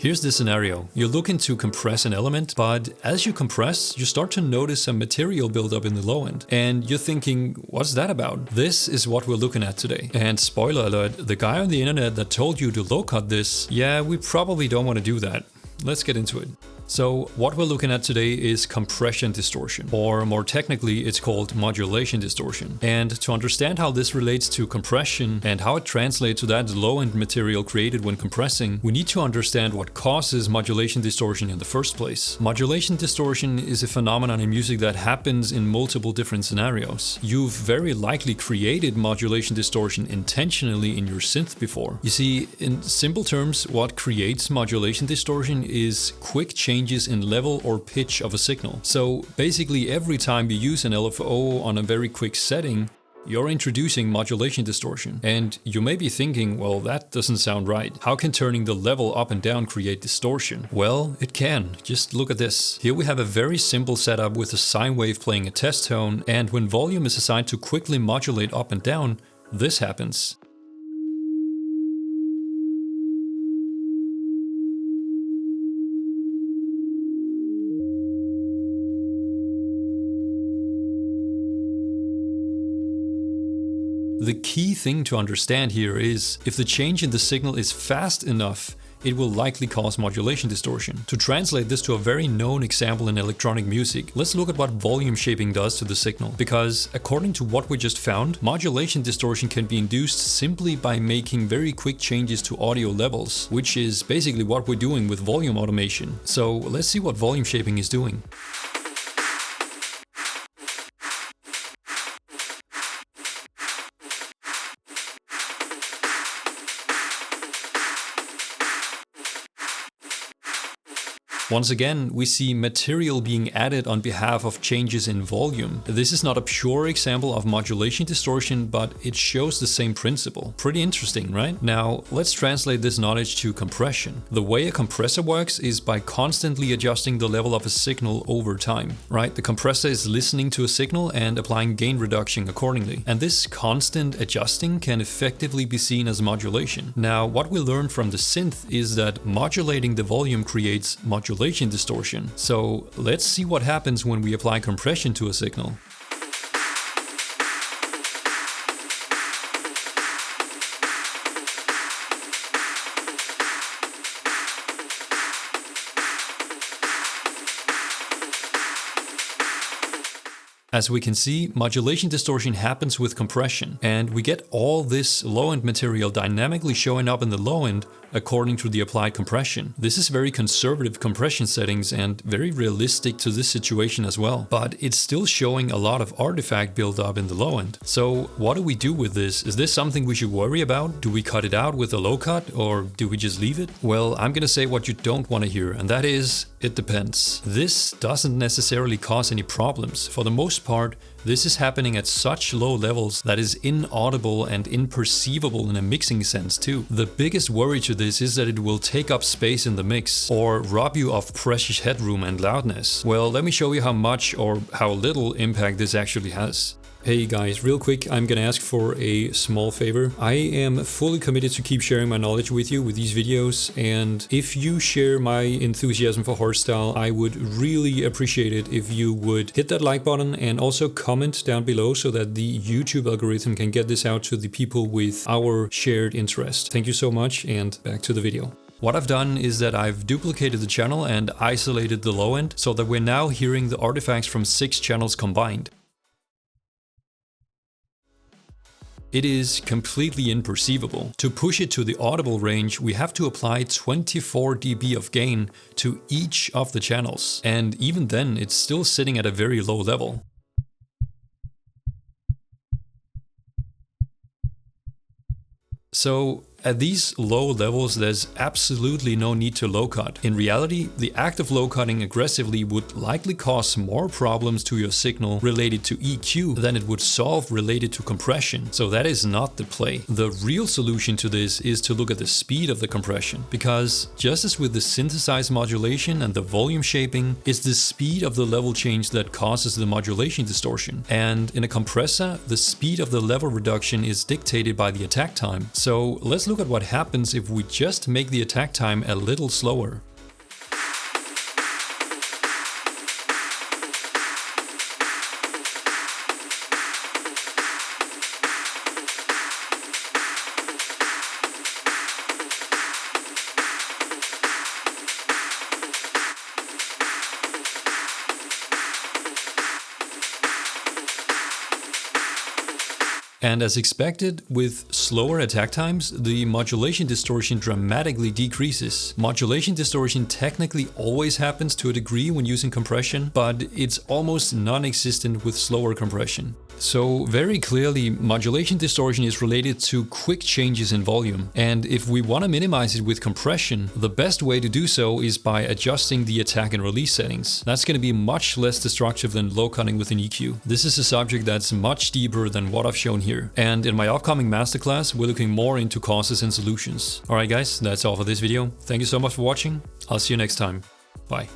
Here's the scenario. You're looking to compress an element, but as you compress, you start to notice some material buildup in the low end. And you're thinking, what's that about? This is what we're looking at today. And spoiler alert, the guy on the internet that told you to low cut this, yeah, we probably don't want to do that. Let's get into it. So what we're looking at today is compression distortion, or more technically, it's called modulation distortion. And to understand how this relates to compression and how it translates to that low-end material created when compressing, we need to understand what causes modulation distortion in the first place. Modulation distortion is a phenomenon in music that happens in multiple different scenarios. You've very likely created modulation distortion intentionally in your synth before. You see, in simple terms, what creates modulation distortion is quick changes in level or pitch of a signal. So basically every time you use an LFO on a very quick setting, you're introducing modulation distortion. And you may be thinking, well, that doesn't sound right. How can turning the level up and down create distortion? Well, it can. Just look at this. Here we have a very simple setup with a sine wave playing a test tone, and when volume is assigned to quickly modulate up and down, this happens. The key thing to understand here is, if the change in the signal is fast enough, it will likely cause modulation distortion. To translate this to a very known example in electronic music, let's look at what volume shaping does to the signal. Because according to what we just found, modulation distortion can be induced simply by making very quick changes to audio levels, which is basically what we're doing with volume automation. So let's see what volume shaping is doing. Once again, we see material being added on behalf of changes in volume. This is not a pure example of modulation distortion, but it shows the same principle. Pretty interesting, right? Now, let's translate this knowledge to compression. The way a compressor works is by constantly adjusting the level of a signal over time, right? The compressor is listening to a signal and applying gain reduction accordingly. And this constant adjusting can effectively be seen as modulation. Now, what we learned from the synth is that modulating the volume creates modulation distortion. So let's see what happens when we apply compression to a signal. As we can see, modulation distortion happens with compression, and we get all this low-end material dynamically showing up in the low end according to the applied compression. This is very conservative compression settings and very realistic to this situation as well, but it's still showing a lot of artifact buildup in the low end. So what do we do with this? Is this something we should worry about? Do we cut it out with a low cut, or do we just leave it? Well, I'm gonna say what you don't want to hear, and that is, it depends. This doesn't necessarily cause any problems. For the most part, this is happening at such low levels that is inaudible and imperceivable in a mixing sense too. The biggest worry to this is that it will take up space in the mix or rob you of precious headroom and loudness. Well, let me show you how much or how little impact this actually has. Hey guys, real quick, I'm gonna ask for a small favor. I am fully committed to keep sharing my knowledge with you with these videos, and if you share my enthusiasm for hardstyle, I would really appreciate it if you would hit that like button and also comment down below so that the YouTube algorithm can get this out to the people with our shared interest. Thank you so much, and back to the video. What I've done is that I've duplicated the channel and isolated the low end so that we're now hearing the artifacts from 6 channels combined. It is completely imperceivable. To push it to the audible range, we have to apply 24 dB of gain to each of the channels, and even then it's still sitting at a very low level. So at these low levels, there's absolutely no need to low cut. In reality, the act of low cutting aggressively would likely cause more problems to your signal related to EQ than it would solve related to compression. So that is not the play. The real solution to this is to look at the speed of the compression, because just as with the synthesized modulation and the volume shaping, it's the speed of the level change that causes the modulation distortion. And in a compressor, the speed of the level reduction is dictated by the attack time. So let's look at what happens if we just make the attack time a little slower. And as expected, with slower attack times, the modulation distortion dramatically decreases. Modulation distortion technically always happens to a degree when using compression, but it's almost non-existent with slower compression. So very clearly, modulation distortion is related to quick changes in volume. And if we want to minimize it with compression, the best way to do so is by adjusting the attack and release settings. That's going to be much less destructive than low cutting with an EQ. This is a subject that's much deeper than what I've shown here. And in my upcoming masterclass, we're looking more into causes and solutions. Alright guys, that's all for this video. Thank you so much for watching. I'll see you next time. Bye.